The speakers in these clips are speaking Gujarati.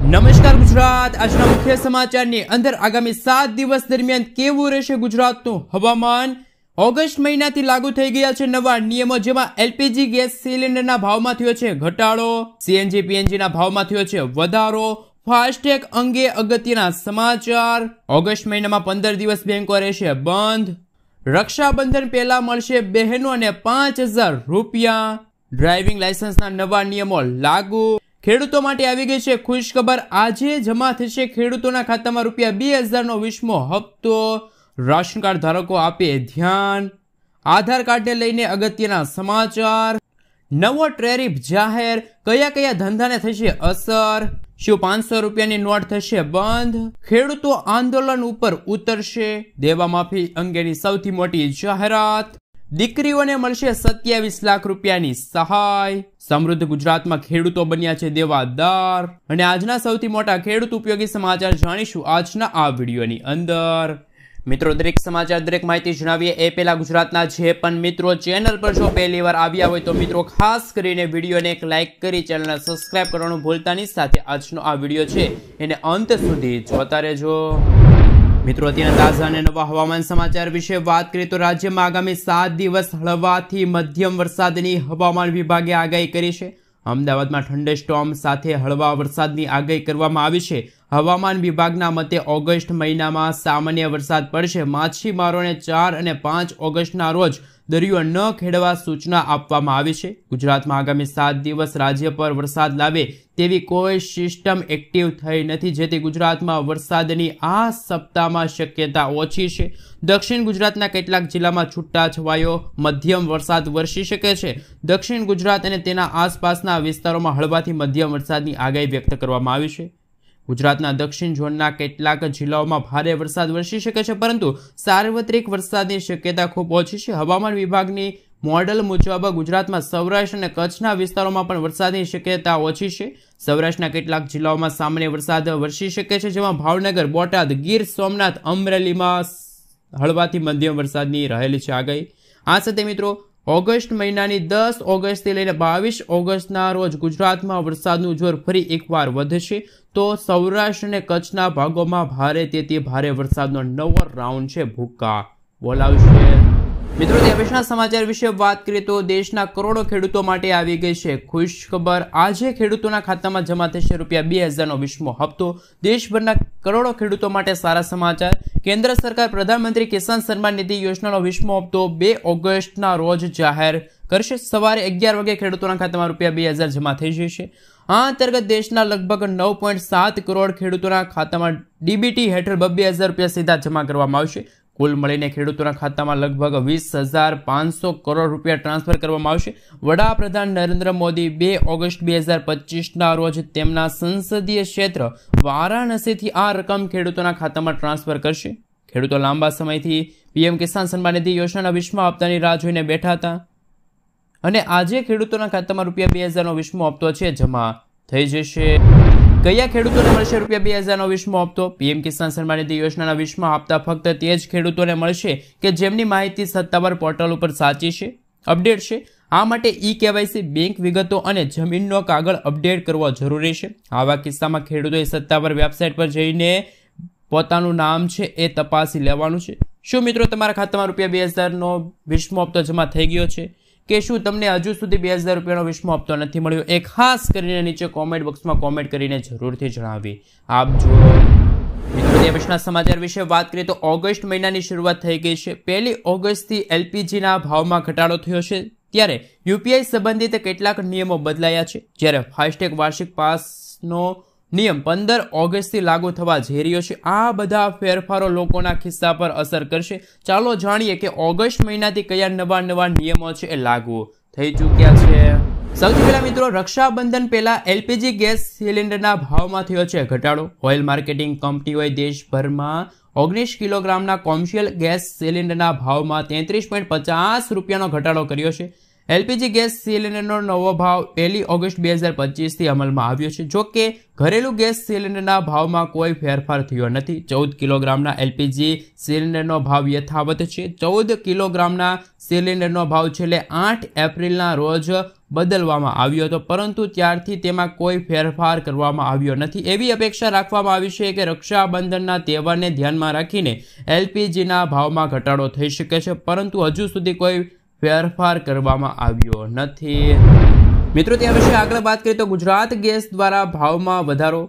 નમસ્કાર ગુજરાત, આજના મુખ્ય સમાચારની અંદર આગામી 7 દિવસ દરમિયાન કેવું રહેશે ગુજરાતનું હવામાન। ઓગસ્ટ મહિનાથી લાગુ થઈ ગયા છે નવા નિયમો, જેમાં એલપીજી ગેસ સિલિન્ડરના ભાવમાં થયો છે ઘટાડો, સીએનજી પીએનજીના ભાવમાં થયો છે વધારો, ફાસ્ટેગ અંગે અગત્યના સમાચાર। ઓગસ્ટ મહિનામાં 15 દિવસ બેંકો રહેશે બંધ, રક્ષાબંધન પહેલા મળશે બહેનોને 5000 રૂપિયા, ડ્રાઇવિંગ લાયસન્સના નવા નિયમો લાગુ। ખેડૂતો માટે આવી ગઈ છે ખુશખબર, આજે જમા થશે ખેડૂતોના ખાતામાં રૂપિયા 2000નો 20મો હપ્તો। રાશન કાર્ડ ધારકો આપે ધ્યાન, આધાર કાર્ડને લઈને અગત્યના સમાચાર। નવો ટેરિફ જાહેર, કયા કયા ધંધાને થશે અસર? શું 500 રૂપિયાની નોટ થશે બંધ? ખેડૂતો આંદોલન ઉપર ઉતરશે? દેવા માફી અંગેની સૌથી મોટી જાહેરાત, દીકરીઓને મળશે 27 લાખ રૂપિયાની સહાય, સમૃદ્ધ ગુજરાતમાં ખેડૂતો બન્યા છે દેવાદાર, અને આજના સૌથી મોટા ખેડૂત ઉપયોગી સમાચાર જાણીશું આજના આ વિડીયોની અંદર। મિત્રો, દરેક સમાચાર દરેક માહિતી જણાવીએ એ પહેલા ગુજરાતના જે પણ મિત્રો ચેનલ પર જો પહેલી વાર આવ્યા હોય તો મિત્રો ખાસ કરીને વિડીયોને એક લાઇક કરી ચેનલને સબસ્ક્રાઇબ કરવાનું ભૂલતા નહીં, સાથે આજનો આ વિડીયો છે એને અંત સુધી જોતા રહેજો। મિત્રો, અત્યારના તાજા અને નવા હવામાન સમાચાર વિશે વાત કરીએ તો રાજ્યમાં આગામી 7 દિવસ હળવાથી મધ્યમ વરસાદની હવામાન વિભાગે આગાહી કરી છે। અમદાવાદમાં થંડરસ્ટોર્મ સાથે હળવા વરસાદની આગાહી કરવામાં આવી છે। હવામાન વિભાગના મતે ઓગસ્ટ મહિનામાં સામાન્ય વરસાદ પડશે। માછીમારોને 4 અને 5 ઓગસ્ટના રોજ દરિયો ન ખેડવા સૂચના આપવામાં આવી છે। ગુજરાતમાં આગામી 7 દિવસ રાજ્ય પર વરસાદ લાવે તેવી કોઈ સિસ્ટમ એક્ટિવ થઈ નથી, જેથી ગુજરાતમાં વરસાદની આ સપ્તાહમાં શક્યતા ઓછી છે। દક્ષિણ ગુજરાતના કેટલાક જિલ્લામાં છૂટાછવાયો મધ્યમ વરસાદ વરસી શકે છે। દક્ષિણ ગુજરાત અને તેના આસપાસના વિસ્તારોમાં હળવાથી મધ્યમ વરસાદની આગાહી વ્યક્ત કરવામાં આવી છે। ગુજરાતના દક્ષિણ ઝોનના કેટલાક જિલ્લાઓમાં ભારે વરસાદ વરસી શકે છે, પરંતુ સાર્વત્રિક વરસાદની શક્યતા ખૂબ ઓછી છે। હવામાન વિભાગની મોડેલ મુજબ ગુજરાતમાં સૌરાષ્ટ્ર અને કચ્છના વિસ્તારોમાં પણ વરસાદની શક્યતા ઓછી છે। સૌરાષ્ટ્રના કેટલાક જિલ્લાઓમાં સામાન્ય વરસાદ વરસી શકે છે, જેમાં ભાવનગર, બોટાદ, ગીર સોમનાથ, અમરેલીમાં હળવાથી મધ્યમ વરસાદની રહેલી છે આગાહી। આ સાથે મિત્રો, ઓગસ્ટ મહિનાની 10 ઓગસ્ટથી લઈને 22 ઓગસ્ટના રોજ ગુજરાતમાં વરસાદનું જોર ફરી એકવાર વધશે, તો સૌરાષ્ટ્ર અને કચ્છના ભાગોમાં ભારેથી ભારે વરસાદનો નવો રાઉન્ડ છે ભૂકા બોલાવશે। મિત્રો, દેશના સમાચાર વિશે વાત કરીએ તો દેશના કરોડો ખેડૂતો માટે આવી ગઈ છે ખુશખબર, આજે ખેડૂતોના ખાતામાં જમા થશે રૂપિયા 2000નો 20મો હપ્તો। દેશભરના કરોડો ખેડૂતો માટે સારા સમાચાર, કેન્દ્ર સરકાર પ્રધાનમંત્રી કિસાન સન્માન નિધિ યોજનાનો 20મો હપ્તો 2 ઓગસ્ટના રોજ જાહેર કરશે। સવારે 11 વાગે ખેડૂતોના ખાતામાં રૂપિયા 2000 જમા થઈ જશે। આ અંતર્ગત દેશના લગભગ 9.7 કરોડ ખેડૂતોના ખાતામાં ડીબીટી હેઠળ 2000 રૂપિયા સીધા જમા કરવામાં આવશે। કુલ મળીને ખેડૂતોના ખાતામાં લગભગ 20,500 કરોડ રૂપિયા ટ્રાન્સફર કરવામાં આવશે। વડાપ્રધાન નરેન્દ્ર મોદી 2 ઓગસ્ટ 2025ના રોજ તેમના સંસદીય ક્ષેત્ર વારાણસીથી આ રકમ ખેડૂતોના ખાતામાં ટ્રાન્સફર કરશે। ખેડૂતો લાંબા સમયથી પીએમ કિસાન સન્માન નિધિ યોજનાના 20મા હપ્તાની રાહ જોઈને બેઠા હતા, અને આજે ખેડૂતોના ખાતામાં રૂપિયા 2000નો 20મો હપ્તો છે જમા થઈ જશે। કયા ખેડૂતોને મળશે રૂપિયા 2000નો 20મો હપ્તો? પીએમ કિસાન સન્માન નિધિ યોજનાના 20મા હપ્તા ફક્ત તે જ ખેડૂતોને મળશે કે જેમની માહિતી સત્તાવાર પોર્ટલ ઉપર સાચી છે, અપડેટ છે। આ માટે ઈ-કેવાયસી, બેંક વિગતો અને જમીનનો કાગળ અપડેટ કરવો જરૂરી છે। આવા કિસ્સામાં ખેડૂતોએ સત્તાવાર વેબસાઇટ પર જઈને પોતાનું નામ છે એ તપાસી લેવાનું છે। શું મિત્રો તમારા ખાતામાં રૂપિયા 2000નો 20મો હપ્તો જમા થઈ ગયો છે, કે શું તમને હજુ સુધી 2000 રૂપિયાનો 20મો હપ્તો નથી મળ્યો? એ ખાસ કરીને નીચે કોમેન્ટ બોક્સમાં કોમેન્ટ કરીને જરૂરથી જણાવી આપજો। મિત્રો, દેશના સમાચાર વિશે વાત કરીએ તો ઓગસ્ટ મહિનાની શરૂઆત થઈ ગઈ છે। 1 ઓગસ્ટથી એલપીજીના ભાવમાં ઘટાડો થયો છે, ત્યારે યુપીઆઈ સંબંધિત કેટલાક નિયમો બદલાયા છે, જ્યારે ફાસ્ટેગ વાર્ષિક પાસનો નિયમ 15 ઓગસ્ટથી લાગુ થવા જઈ રહ્યો છે। આ બધા ફેરફારો લોકોના ખિસ્સા પર અસર કરશે। ચાલો જાણીએ કે ઓગસ્ટ મહિનાથી કયા નવા નિયમો છે એ લાગુ થઈ ચૂક્યા છે। સૌથી પહેલા મિત્રો, રક્ષાબંધન પહેલા એલપીજી ગેસ સિલિન્ડરના ભાવમાં થયો છે ઘટાડો। ઓઇલ માર્કેટિંગ કંપનીઓએ દેશભરમાં 19 કિલોગ્રામના કોમર્શિયલ ગેસ સિલિન્ડરના ભાવમાં 33.50 રૂપિયાનો ઘટાડો કર્યો છે। એલપીજી ગેસ સિલિન્ડરનો નવો ભાવ 1 ઓગસ્ટ 2025થી અમલમાં આવ્યો છે। જો કે ઘરેલું ગેસ સિલિન્ડરના ભાવમાં કોઈ ફેરફાર થયો નથી। 14 કિલોગ્રામના એલપીજી સિલિન્ડરનો ભાવ યથાવત છે। 14 કિલોગ્રામના સિલિન્ડરનો ભાવ છેલ્લે 8 એપ્રિલના રોજ બદલવામાં આવ્યો હતો, પરંતુ ત્યારથી તેમાં કોઈ ફેરફાર કરવામાં આવ્યો નથી. એવી અપેક્ષા રાખવામાં આવી છે કે રક્ષાબંધનના તહેવારને ધ્યાનમાં રાખીને એલપીજીના ભાવમાં ઘટાડો થઈ શકે છે, પરંતુ હજુ સુધી કોઈ ફેરફાર કરવામાં આવ્યો નથી. મિત્રો, તે વિશે આગળ વાત કરીએ તો ગુજરાત ગેસ દ્વારા ભાવમાં વધારો.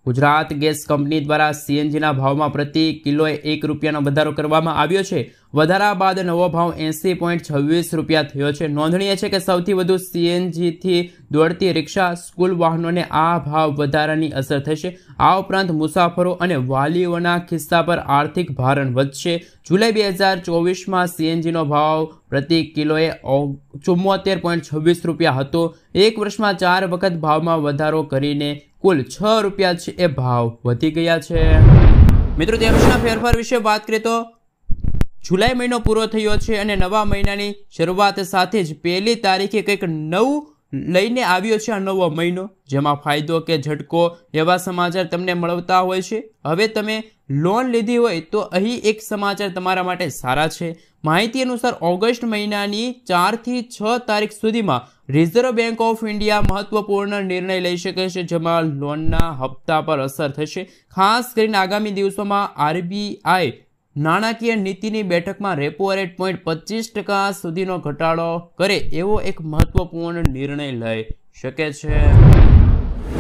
ગુજરાત ગેસ કંપની દ્વારા સીએનજીના ભાવમાં પ્રતિ કિલોએ ₹1નો વધારો કરવામાં આવ્યો છે. વધારા બાદ નવો ભાવ 80.26 રૂપિયા થયો છે. નોંધનીય છે કે સૌથી વધુ સીએનજીથી દોડતી રિક્ષા, સ્કૂલ વાહનોને આ ભાવ વધારાની અસર થશે. આ ઉપરાંત મુસાફરો અને વાલીઓના ખિસ્સા પર આર્થિક ભારણ વધશે. જુલાઈ 2024માં સીએનજીનો ભાવ પ્રતિ કિલોએ 74.26 રૂપિયા હતો. એક વર્ષમાં 4 વખત ભાવમાં વધારો કરીને કુલ 6 રૂપિયા છે એ ભાવ વધી ગયા છે. મિત્રો, તે વર્ષના ફેરફાર વિશે વાત કરીએ તો જુલાઈ મહિનો પૂરો થયો છે અને નવા મહિનાની શરૂઆત સાથે જ 1લી તારીખે કંઈક નવું લઈને આવ્યો છે આ નવો મહિનો, જેમાં ફાયદો કે ઝટકો એવા સમાચાર તમને મળતા હોય છે. હવે તમે લોન લીધી હોય તો અહીં એક સમાચાર તમારા માટે સારા છે. માહિતી અનુસાર ઓગસ્ટ મહિનાની 4 થી 6 તારીખ સુધીમાં રિઝર્વ બેંક ઓફ ઇન્ડિયા મહત્વપૂર્ણ નિર્ણય લઈ શકે છે, જેમાં લોનના હપ્તા પર અસર થશે. ખાસ કરીને આગામી દિવસોમાં આરબીઆઈ નાણાકીય નીતિની બેઠકમાં રેપો રેટ 0.25% સુધીનો ઘટાડો કરે એવો એક મહત્વપૂર્ણ નિર્ણય લઈ શકે છે.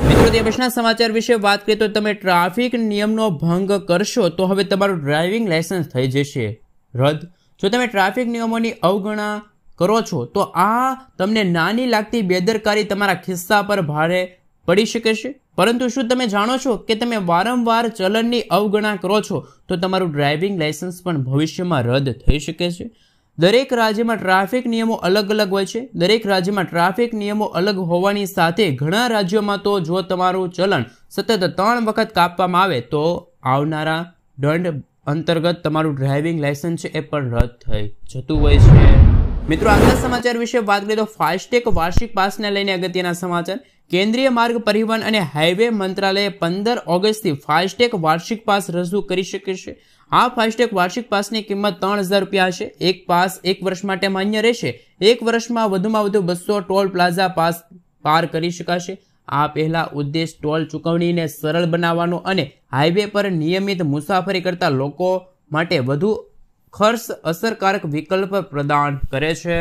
મિત્રો, તે પછીના સમાચાર વિશે વાત કરીએ તો તમે ટ્રાફિક નિયમનો ભંગ કરશો તો હવે તમારું ડ્રાઇવિંગ લાયસન્સ થઈ જશે રદ. જો તમે ટ્રાફિક નિયમોની અવગણના કરો છો તો આ તમને નાની લાગતી બેદરકારી તમારા ખિસ્સા પર ભારે પડી શકે છે. પરંતુ શું તમે જાણો છો કે તમે વારંવાર ચલણની અવગણના કરો છો તો તમારું ડ્રાઇવિંગ લાયસન્સ પણ ભવિષ્યમાં રદ થઈ શકે છે. દરેક રાજ્યમાં ટ્રાફિક નિયમો અલગ અલગ હોય છે. દરેક રાજ્યમાં ટ્રાફિક નિયમો અલગ હોવાની સાથે ઘણા રાજ્યોમાં તો જો તમારું ચલણ સતત 3 વખત કાપવામાં આવે તો આવનારા દંડ અંતર્ગત તમારું ડ્રાઇવિંગ લાયસન્સ છે એ પણ રદ થઈ જતું હોય છે. મિત્રો, આગલા સમાચાર વિશે વાત કરીએ તો ફાસ્ટેગ વાર્ષિક પાસને લઈને અગત્યના સમાચાર. કેન્દ્રીય માર્ગ પરિવહન અને હાઈવે મંત્રાલયે 15 ઓગસ્ટથી ફાસ્ટેગ વાર્ષિક પાસ રજૂ કરી શકે છે. આ ફાસ્ટેગ વાર્ષિક પાસની કિંમત ₹3000 હશે. એક પાસ 1 વર્ષ માટે માન્ય રહેશે. 1 વર્ષમાં વધુમાં વધુ 200 ટોલ પ્લાઝા પાસ પાર કરી શકાશે. આ પહેલા ઉદ્દેશ ટોલ ચૂકવણીને સરળ બનાવવાનો અને હાઈવે પર નિયમિત મુસાફરી કરતા લોકો માટે વધુ ખર્ચ અસરકારક વિકલ્પ પ્રદાન કરે છે.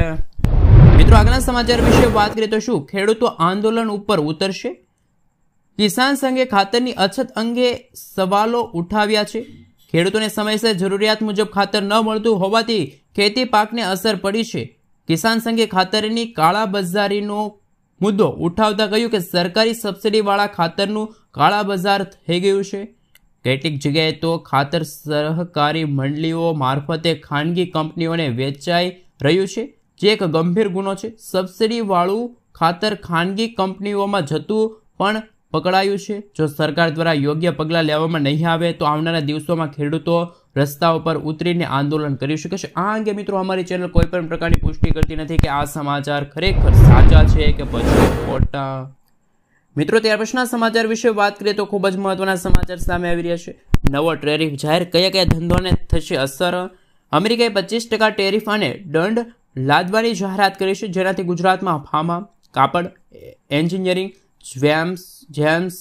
મિત્રો, આગળના સમાચાર વિશે વાત કરીએ તો શું ખેડૂતો આંદોલન ઉપર ઉતરશે? કિસાન સંઘે ખાતરની અછત અંગે સવાલો ઉઠાવ્યા છે. ખેડૂતોને સમયસર જરૂરિયાત મુજબ ખાતર ન મળતું હોવાથી ખેતી પાકને અસર પડી છે. કિસાન સંઘે ખાતરની કાળાબજારીનો મુદ્દો ઉઠાવતા કહ્યું કે સરકારી સબસિડીવાળા ખાતરનું કાળાબજાર થઈ ગયું છે. કેટલીક જગ્યાએ તો ખાતર સહકારી મંડળીઓ મારફતે ખાનગી કંપનીઓને વેચાઈ રહ્યું છે, જે એક ગંભીર ગુનો છે. સબસિડીવાળું ખાતર ખાનગી કંપનીઓમાં જતું પણ પકડાયું છે. જો સરકાર દ્વારા યોગ્ય પગલાં લેવામાં નહીં આવે તો આવનારા દિવસોમાં ખેડૂતો રસ્તાઓ પર ઉતરીને આંદોલન કરી શકે છે. આ અંગે મિત્રો અમારી ચેનલ કોઈ પણ પ્રકારની પુષ્ટિ કરતી નથી કે આ સમાચાર ખરેખર સાચા છે કે પછી ખોટા. મિત્રો, ત્યાર પછીના સમાચાર વિશે વાત કરીએ તો ખૂબ જ મહત્વના સમાચાર સામે આવી રહ્યા છે. નવો ટેરિફ જાહેર, કયા કયા ધંધોને થશે અસર? અમેરિકાએ 25% ટેરિફ અને દંડ લાદવાની જાહેરાત કરી છે, જેનાથી ગુજરાતમાં ફાર્મા, કાપડ, એન્જિનિયરિંગ, જેમ્સ,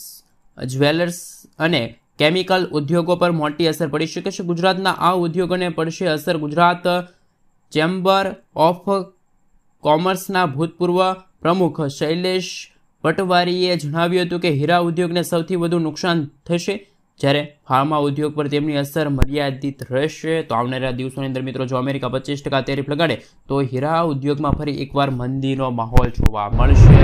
જ્વેલર્સ અને કેમિકલ ઉદ્યોગો પર મોટી અસર પડી શકે છે. ગુજરાતના આ ઉદ્યોગોને પડશે અસર. ગુજરાત ચેમ્બર ઓફ કોમર્સના ભૂતપૂર્વ પ્રમુખ શૈલેષ પટવારીએ જણાવ્યું હતું કે હીરા ઉદ્યોગને સૌથી વધુ નુકસાન થશે, જ્યારે ફાર્મા ઉદ્યોગ પર તેમની અસર મર્યાદિત રહેશે. તો આવનારા દિવસોની અંદર મિત્રો જો અમેરિકા 25% ટેરિફ લગાડે તો હીરા ઉદ્યોગમાં ફરી એકવાર મંદીનો માહોલ જોવા મળશે.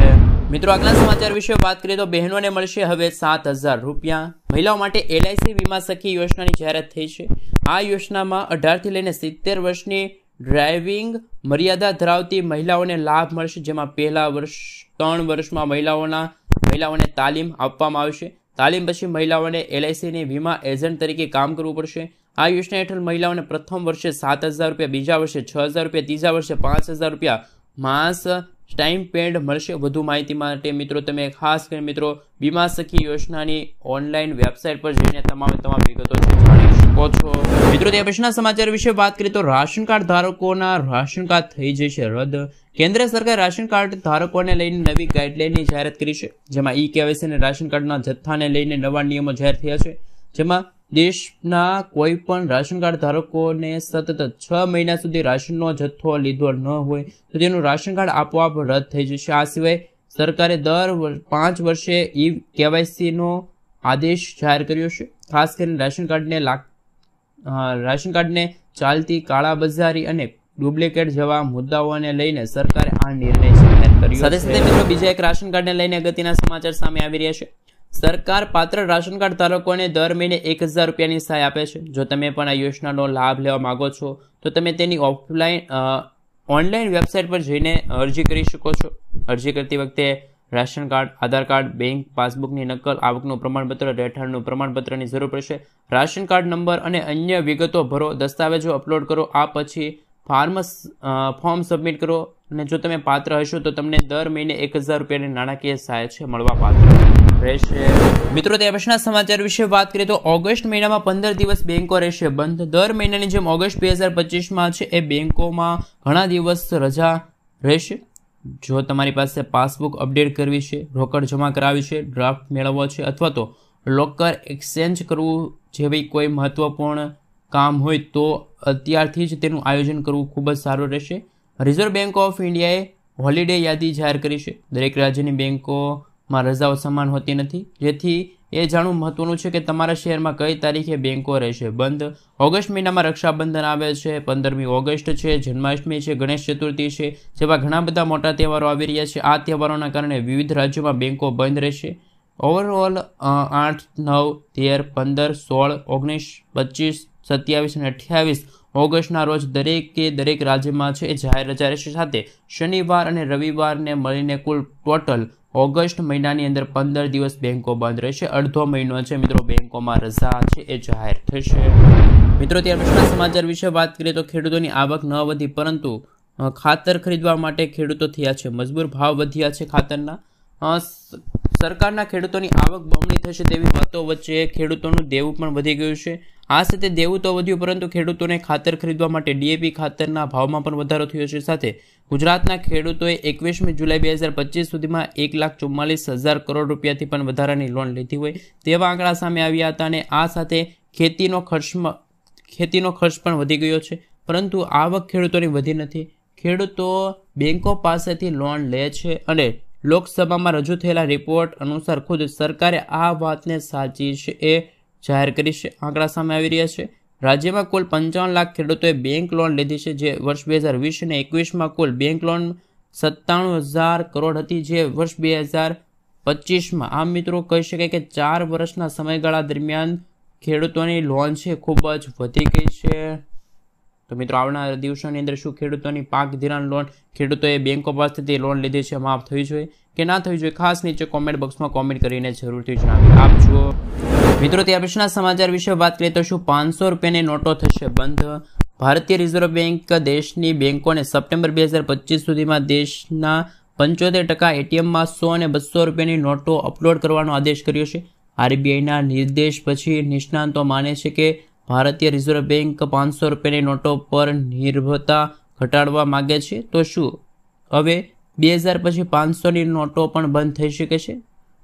મિત્રો, આગલા સમાચાર વિશે વાત કરીએ તો બહેનોને મળશે હવે ₹7000. મહિલાઓ માટે LIC વીમા સખી યોજનાની જાહેરાત થઈ છે. આ યોજનામાં 18 થી લઈને 70 વર્ષની ડ્રાઇવિંગ મર્યાદા ધરાવતી મહિલાઓને લાભ મળશે, જેમાં પહેલા 3 વર્ષમાં મહિલાઓને તાલીમ આપવામાં આવશે. તાલીમ પછી મહિલાઓને LICની વીમા એજન્ટ તરીકે કામ કરવું પડશે. આ યોજના હેઠળ મહિલાઓને પ્રથમ વર્ષે ₹7000, બીજા વર્ષે ₹6000, ત્રીજા વર્ષે ₹5000 માસ સ્ટાઇપેન્ડ મળશે. વધુ માહિતી માટે મિત્રો તમે ખાસ કરીને મિત્રો વીમા સખી યોજનાની ઓનલાઈન વેબસાઇટ પર જઈને તમામ વિગતો જાણી શકો. શકો છો। મિત્રો, તે પછીના સમાચાર વિશે વાત કરીએ તો રાશન કાર્ડ ધારકોના રાશન કાર્ડ થઈ જશે રદ। કેન્દ્ર સરકાર રાશન કાર્ડ ધારકોને લઈને નવી ગાઈડલાઈનની જાહેરાત કરી છે, જેમાં KYC અને રાશન કાર્ડના જથ્થાને લઈને નવા નિયમો જાહેર થયા છે, જેમાં દેશના કોઈ પણ રાશન કાર્ડ ધારકોને સતત 6 મહિના સુધી રાશનનો જથ્થો લીધો ન હોય તો તેનું રાશન કાર્ડ આપોઆપ રદ થઈ જશે। આ સિવાય સરકારે દર 5 વર્ષે KYC નો આદેશ જાહેર કર્યો છે। ખાસ કરીને રાશન કાર્ડને ચાલતી કાળાબજારી અને ડુપ્લિકેટ જેવા મુદ્દાઓને લઈને સરકારે આ નિર્ણય જાહેર કર્યો છે। સાથે મિત્રો બીજા એક રાશન કાર્ડને લઈને અગત્યના સમાચાર સામે આવી રહ્યા છે। સરકાર પાત્ર રાશન કાર્ડ ધારકોને દર મહિને 1000 રૂપિયાની સહાય આપે છે। જો તમે પણ આ યોજનાનો લાભ લેવા માંગો છો તો તમે તેની ઓનલાઈન વેબસાઇટ પર જઈને અરજી કરી શકો છો। અરજી કરતી વખતે રાશન કાર્ડ, આધાર કાર્ડ, બેંક પાસબુકની નકલ, આવકનું પ્રમાણપત્ર, રહેઠાણનું પ્રમાણપત્રની જરૂર પડશે। રાશન કાર્ડ નંબર અને અન્ય વિગતો ભરો, દસ્તાવેજો અપલોડ કરો। આ પછી ફોર્મ સબમિટ કરો અને જો તમે પાત્ર હશો તો તમને દર મહિને 1000 રૂપિયાની નાણાકીય સહાય છે મળવા પાત્ર રહેશે। મિત્રો, તે પછીના સમાચાર વિશે વાત કરીએ તો ઓગસ્ટ મહિનામાં 15 દિવસ બેંકો રહેશે બંધ। દર મહિનાની જેમ ઓગસ્ટ 2025માં છે એ બેંકોમાં ઘણા દિવસ રજા રહેશે। જો તમારી પાસે પાસબુક અપડેટ કરવી છે, રોકડ જમા કરાવી છે, ડ્રાફ્ટ મેળવવો છે અથવા તો લોકર એક્સચેન્જ કરવું જેવી કોઈ મહત્વપૂર્ણ કામ હોય તો અત્યારથી જ તેનું આયોજન કરવું ખૂબ જ સારું રહેશે। રિઝર્વ બેંક ઓફ ઇન્ડિયાએ હોલિડે યાદી જાહેર કરી છે। દરેક રાજ્યની બેંકોમાં રજાઓ સમાન હોતી નથી, જેથી એ જાણવું મહત્વનું છે કે તમારા શહેરમાં કઈ તારીખે બેંકો રહેશે બંધ। ઓગસ્ટ મહિનામાં રક્ષાબંધન આવે છે, 15મી ઓગસ્ટ છે, જન્માષ્ટમી છે, ગણેશ ચતુર્થી છે જેવા ઘણા બધા મોટા તહેવારો આવી રહ્યા છે। આ તહેવારોના કારણે વિવિધ રાજ્યોમાં બેંકો બંધ રહેશે। ઓવરઓલ 8, 9, 13, 15, 16, 19, 25, 27 અને 28 ઓગસ્ટના રોજ દરેક રાજ્યમાં છે એ જાહેર રજા રહેશે। સાથે શનિવાર અને રવિવારને મળીને કુલ ટોટલ ઓગસ્ટ મહિનાની અંદર 15 દિવસ બેંકો બંધ રહેશે। અડધો મહિનો છે મિત્રો બેંકોમાં રજા છે એ જાહેર થશે। મિત્રો, ત્યાર પછીના સમાચાર વિશે વાત કરીએ તો ખેડૂતોની આવક ન વધી પરંતુ ખાતર ખરીદવા માટે ખેડૂતો થયા છે મજબૂર। ભાવ વધ્યા છે ખાતરના। સરકારના ખેડૂતોની આવક બમણી થશે તેવી વાતો વચ્ચે ખેડૂતોનું દેવું પણ વધી ગયું છે। આ સાથે દેવું તો વધ્યું પરંતુ ખેડૂતોને ખાતર ખરીદવા માટે DAP ખાતરના ભાવમાં પણ વધારો થયો છે। સાથે ગુજરાતના ખેડૂતોએ 21મી જુલાઈ 2025 સુધીમાં 1,44,000 કરોડ રૂપિયાથી પણ વધારાની લોન લીધી હોય તેવા આંકડા સામે આવ્યા હતા અને આ સાથે ખેતીનો ખર્ચ પણ વધી ગયો છે પરંતુ આવક ખેડૂતોની વધી નથી। ખેડૂતો બેંકો પાસેથી લોન લે છે અને લોકસભામાં રજૂ થયેલા રિપોર્ટ અનુસાર ખુદ સરકારે આ વાતને સાચી છે એ જાહેર કરી છે। આંકડા સામે આવી રહ્યા છે। રાજ્યમાં કુલ 55 લાખ ખેડૂતોએ બેંક લોન લીધી છે, જે વર્ષ 2020 અને 21માં કુલ બેંક લોન 97,000 કરોડ હતી, જે વર્ષ 2025માં આમ મિત્રો કહી શકાય કે 4 વર્ષના સમયગાળા દરમિયાન ખેડૂતોની લોન છે ખૂબ જ વધી ગઈ છે। તો મિત્રો, આવનારા દિવસોની અંદર શું ખેડૂતોની પાક ધિરાણ લોન ખેડૂતોએ બેંકો પાસેથી લોન લીધી છે માફ થવી જોઈએ કે ના થવી જોઈએ, ખાસ નીચે કોમેન્ટ બોક્સમાં કોમેન્ટ કરીને જરૂરથી જણાવી આપજો। મિત્રો, ત્યાર પછીના સમાચાર વિશે વાત કરીએ તો શું 500 રૂપિયાની નોટો થશે બંધ। ભારતીય રિઝર્વ બેંક દેશની બેંકોને સપ્ટેમ્બર 2025 સુધીમાં દેશના 75% ATMમાં 100 અને 200 રૂપિયાની નોટો અપલોડ કરવાનો આદેશ કર્યો છે। RBIના નિર્દેશ પછી નિષ્ણાંતો માને છે કે ભારતીય રિઝર્વ બેંક 500 રૂપિયાની નોટો પર નિર્ભરતા ઘટાડવા માંગે છે। તો શું હવે 2000 પછી 500ની નોટો પણ બંધ થઈ શકે છે?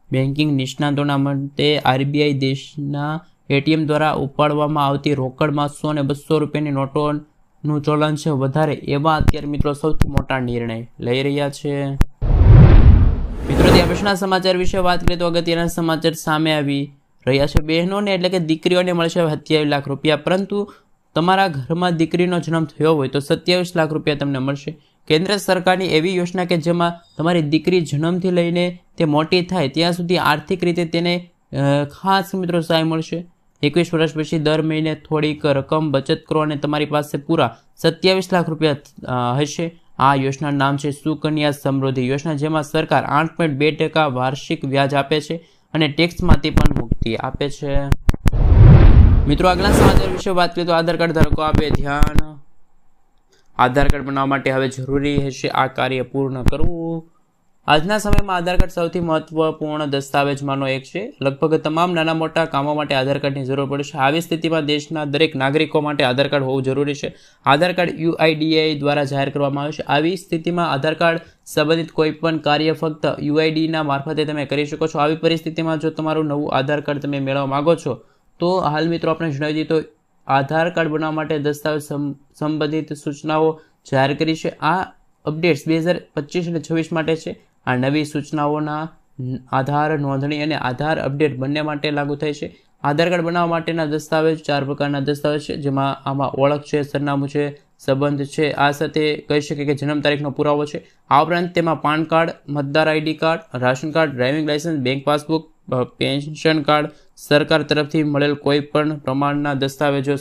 બેન્કિંગ નિષ્ણાતોના મતે RBI દેશના ATM દ્વારા ઉપાડવામાં આવતી રોકડમાં 100 અને 200 રૂપિયાની નોટોનું ચલણ છે વધારે એવા અત્યારે મિત્રો સૌથી મોટા નિર્ણય લઈ રહ્યા છે। મિત્રો, ત્યાં પછીના સમાચાર વિશે વાત કરીએ તો અગત્યના સમાચાર સામે આવી રહ્યા છે। બહેનોને એટલે કે દીકરીઓને મળશે 27 લાખ રૂપિયા, પરંતુ તમારા ઘરમાં દીકરીનો જન્મ થયો હોય તો 27 લાખ રૂપિયા તમને મળશે। કેન્દ્ર સરકારની એવી યોજના કે જેમાં તમારી દીકરી જન્મથી લઈને તે મોટી થાય ત્યાં સુધી આર્થિક રીતે તેને ખાસ મિત્રો સહાય મળશે। 21 વર્ષ પછી દર મહિને થોડીક રકમ બચત કરો અને તમારી પાસે પૂરા 27 લાખ રૂપિયા હશે। આ યોજનાનું નામ છે સુકન્યા સમૃદ્ધિ યોજના, જેમાં સરકાર 8.2% વાર્ષિક વ્યાજ આપે છે અને ટેક્સમાંથી પણ મુક્તિ આપે છે। મિત્રો, આગલા સમાચાર વિશે વાત કરીએ તો આધાર કાર્ડ ધારકો આપે ધ્યાન। આધાર કાર્ડ બનાવવા માટે હવે જરૂરી હશે આ કાર્ય પૂર્ણ કરવું। આજના સમયમાં આધાર કાર્ડ સૌથી મહત્વપૂર્ણ દસ્તાવેજમાંનો એક છે. લગભગ તમામ નાના મોટા કામો માટે આધાર કાર્ડની જરૂર પડે છે. આવી સ્થિતિમાં દેશના દરેક નાગરિકો માટે આધાર કાર્ડ હોવું જરૂરી છે. આધાર કાર્ડ UIDAI દ્વારા જાહેર કરવામાં આવ્યું છે. આવી સ્થિતિમાં આધાર કાર્ડ સંબંધિત કોઈપણ કાર્ય ફક્ત UIDના મારફતે તમે કરી શકો છો. આવી પરિસ્થિતિમાં જો તમારું નવું આધાર કાર્ડ તમે મેળવવા માંગો છો તો હાલ મિત્રો આપણે જણાવી દઈએ તો આધાર કાર્ડ બનાવવા માટે દસ્તાવેજ સંબંધિત સૂચનાઓ જાહેર કરી છે. આ અપડેટ્સ 2025 અને 26 માટે છે. આ નવી સૂચનાઓના આધાર નોંધણી અને આધાર અપડેટ બંને માટે લાગુ થાય છે. આધાર કાર્ડ બનાવવા માટેના દસ્તાવેજ 4 પ્રકારના દસ્તાવેજ છે, જેમાં આમાં ઓળખ છે, સરનામું છે, સંબંધ છે, આ સાથે કહી શકે કે જન્મ તારીખનો પુરાવો છે. આ ઉપરાંત તેમાં પાન કાર્ડ, મતદાર ID card, ration card, driving licence, bank passbook, pension card, સરકાર તરફથી મળેલ કોઈ પણ પ્રમાણના દસ્તાવેજો